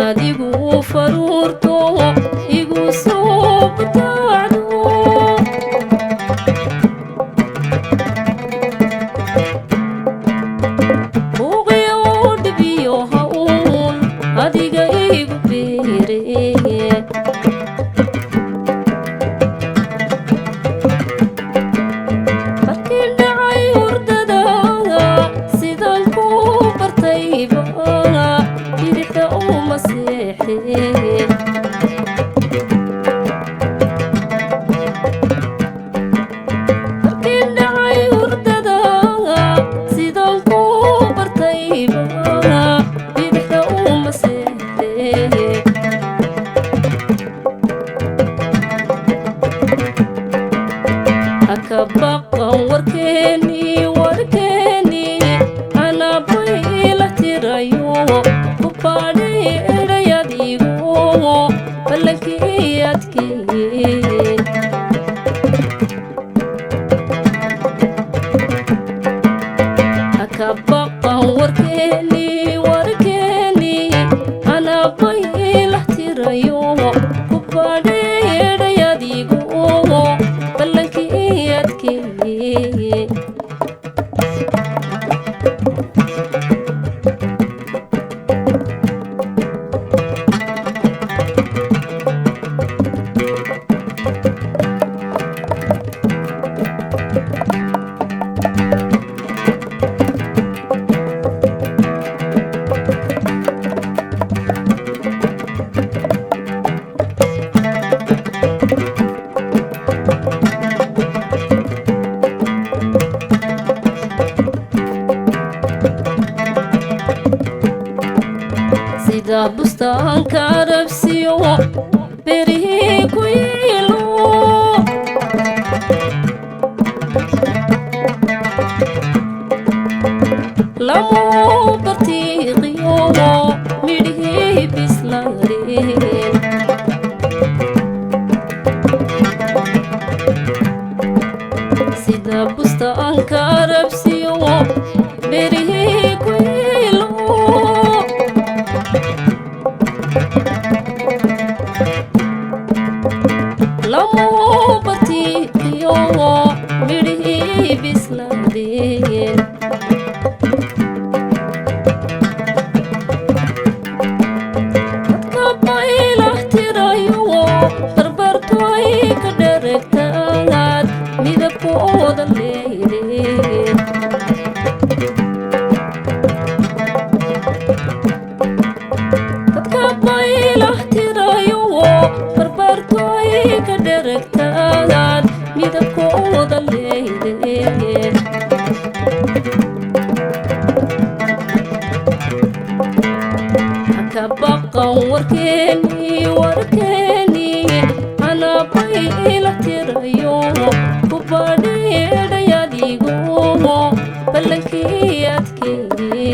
adigu faruurto igu soo butaacdo buuqiyo dhibiyo hawl adiga igu beere markii dhacay hurdada sidaan ku bartayba bidixda uma seexee markii dhacay hurdada sidaan ku bartayba bidixda uma seexee haka baqan warkeeni anaa bayla tirayo ku baadhay erayadiigo ballankii adkeeye haka baqan warkeeni anaa bayla tirayo ku baadhay erayadiigo ballankii adkeeye sida bustaanka rabsiyo berihii ku yiilo lamu bartiiqiyo midhihii bislaadeen sida bustaanka rabsiyo berihii ku yiilo lamu bartiiqiyo midhihii bislaadeen dadka baylah tirayo barbartoy ka dheregtaad midabkooda leydeen dadka baylah tirayo barbartoy ka dheregtaad midabkooda leydeen haka baqan warkeeni anaa bayla tirayo ku baadhay erayadiigo ballankii adkeeye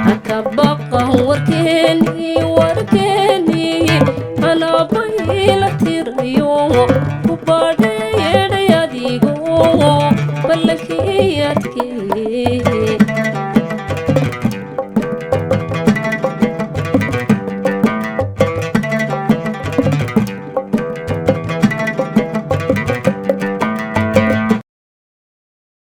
haka baqan warkeeni anaa bayla tirayo ku baadhay erayadiigo ballankii adkeeye